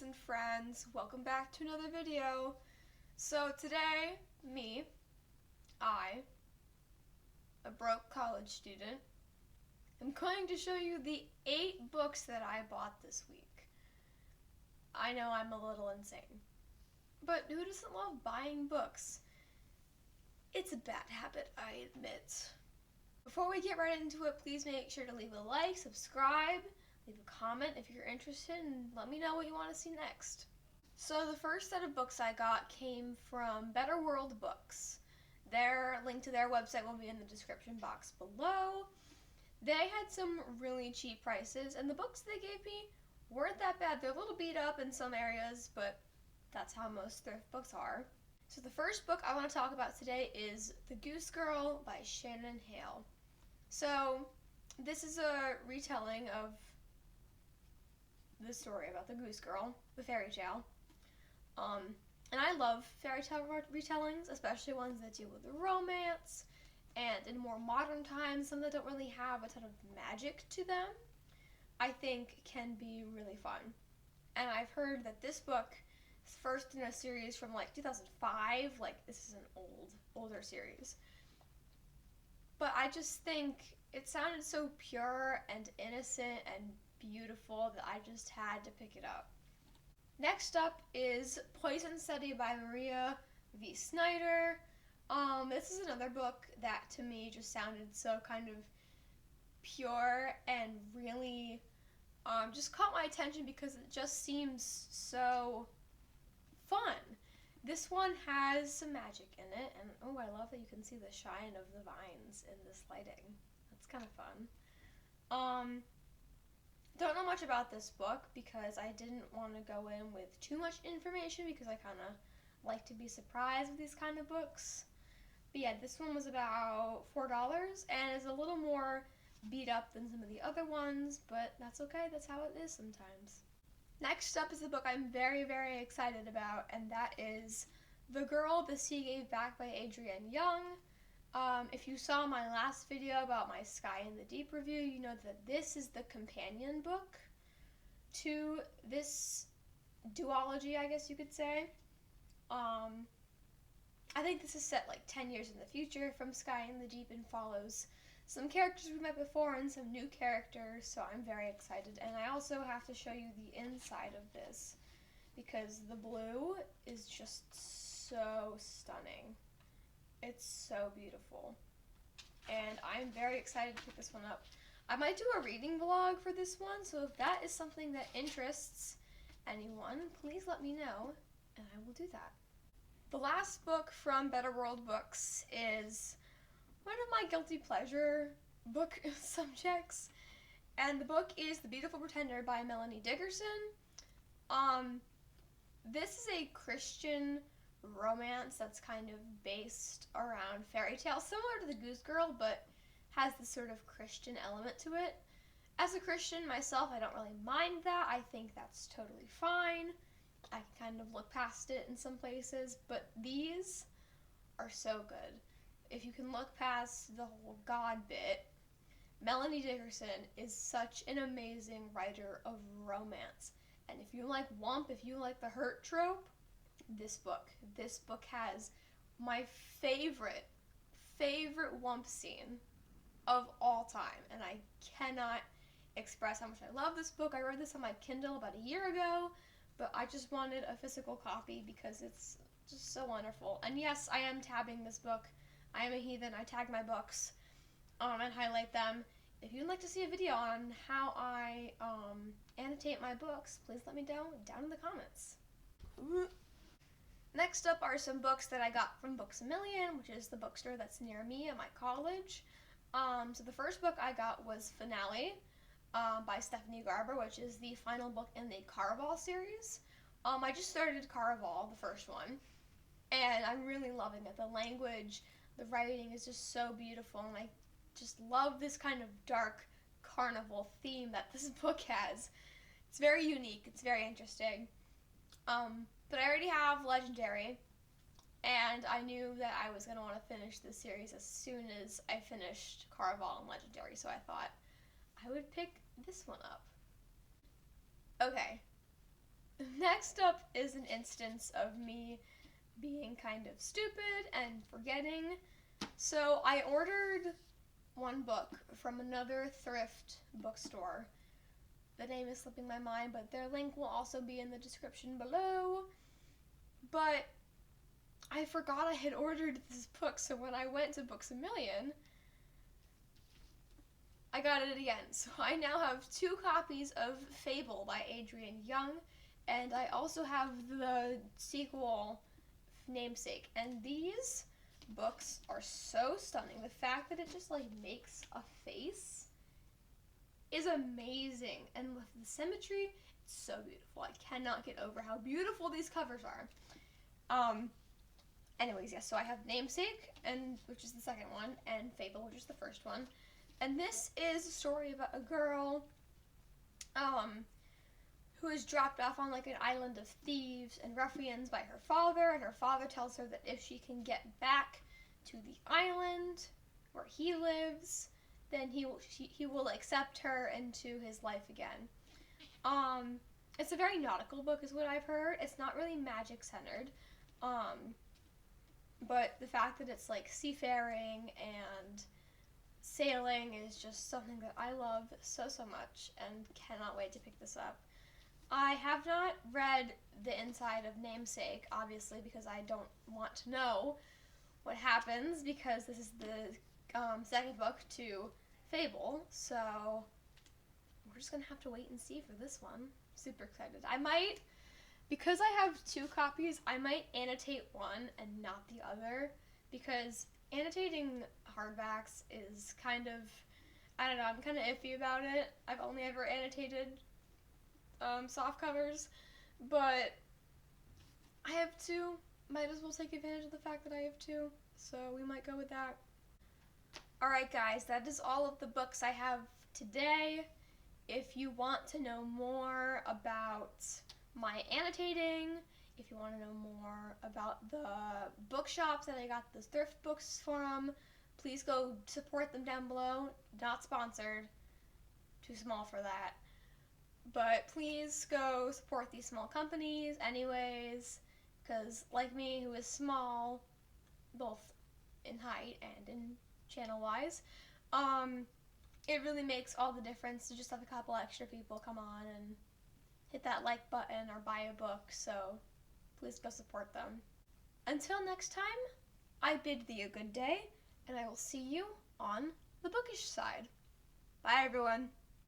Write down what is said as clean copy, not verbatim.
and friends, welcome back to another video. So today, I, a broke college student, am going to show you the 8 books that I bought this week. I know I'm a little insane, but who doesn't love buying books? It's a bad habit, I admit. Before we get right into it, please make sure to leave a like, subscribe, leave a comment if you're interested, and let me know what you want to see next. So the first set of books I got came from Better World Books. Their link to their website will be in the description box below. They had some really cheap prices, and the books they gave me weren't that bad. They're a little beat up in some areas, but that's how most thrift books are. So the first book I want to talk about today is The Goose Girl by Shannon Hale. So this is a retelling of the story about the Goose Girl, the fairy tale. And I love fairy tale retellings, especially ones that deal with romance, and in more modern times, some that don't really have a ton of magic to them, I think can be really fun. And I've heard that this book is first in a series from like 2005, like this is an older series. But I just think it sounded so pure and innocent and beautiful that I just had to pick it up. Next up is Poison Study by Maria V. Snyder. This is another book that to me just sounded so kind of pure and really just caught my attention because it just seems so fun. This one has some magic in it, and oh, I love that you can see the shine of the vines in this lighting. That's kind of fun. Don't know much about this book because I didn't want to go in with too much information because I kind of like to be surprised with these kind of books. But yeah, this one was about $4 and is a little more beat up than some of the other ones, but that's okay. That's how it is sometimes. Next up is a book I'm very, very excited about, and that is The Girl the Sea Gave Back by Adrienne Young. If you saw my last video about my Sky in the Deep review, you know that this is the companion book to this duology, I guess you could say. I think this is set like 10 years in the future from Sky in the Deep and follows some characters we met before and some new characters, so I'm very excited. And I also have to show you the inside of this because the blue is just so stunning. It's so beautiful. And I'm very excited to pick this one up. I might do a reading vlog for this one, so if that is something that interests anyone, please let me know, and I will do that. The last book from Better World Books is one of my guilty pleasure book subjects, and the book is The Beautiful Pretender by Melanie Dickerson. This is a Christian romance that's kind of based around fairy tales, similar to The Goose Girl, but has this sort of Christian element to it. As a Christian myself, I don't really mind that. I think that's totally fine. I can kind of look past it in some places, but these are so good. If you can look past the whole God bit, Melanie Dickerson is such an amazing writer of romance. And if you like Wump, if you like the hurt trope, this book has my favorite Wump scene of all time, and I cannot express how much I love this book. I read this on my Kindle about a year ago, but I just wanted a physical copy because it's just so wonderful. And yes, I am tabbing this book. I am a heathen. I tag my books and highlight them. If you'd like to see a video on how I annotate my books, please let me know down in the comments. Next up are some books that I got from Books A Million, which is the bookstore that's near me at my college. So the first book I got was Finale by Stephanie Garber, which is the final book in the Caraval series. I just started Caraval, the first one, and I'm really loving it. The language, the writing is just so beautiful, and I just love this kind of dark carnival theme that this book has. It's very unique. It's very interesting. But I already have Legendary, and I knew that I was going to want to finish this series as soon as I finished Caraval and Legendary, so I thought I would pick this one up. Okay, next up is an instance of me being kind of stupid and forgetting. So I ordered one book from another thrift bookstore. The name is slipping my mind, but their link will also be in the description below. But I forgot I had ordered this book, so when I went to Books A Million, I got it again. So I now have 2 copies of Fable by Adrian Young, and I also have the sequel, Namesake. And these books are so stunning. The fact that it just like makes a face is amazing, and with the symmetry, it's so beautiful. I cannot get over how beautiful these covers are. Anyways, yes, so I have Namesake, and which is the second one, and Fable, which is the first one. And this is a story about a girl who is dropped off on like an island of thieves and ruffians by her father, and her father tells her that if she can get back to the island where he lives, then he will accept her into his life again. It's a very nautical book is what I've heard. It's not really magic centered. But the fact that it's like seafaring and sailing is just something that I love so much and cannot wait to pick this up. I have not read the inside of Namesake, obviously, because I don't want to know what happens, because this is the second book to Fable, so we're just gonna have to wait and see for this one. Super excited. I might, because I have 2 copies, I might annotate one and not the other, because annotating hardbacks is kind of, I don't know, I'm kind of iffy about it. I've only ever annotated soft covers, but I have 2. Might as well take advantage of the fact that I have 2, so we might go with that. Alright guys, that is all of the books I have today. If you want to know more about my annotating, if you want to know more about the bookshops that I got the thrift books from, please go support them down below. Not sponsored. Too small for that. But please go support these small companies anyways, because like me, who is small, both in height and in channel-wise, it really makes all the difference to just have a couple extra people come on and hit that like button or buy a book, so please go support them. Until next time, I bid thee a good day, and I will see you on the bookish side. Bye everyone.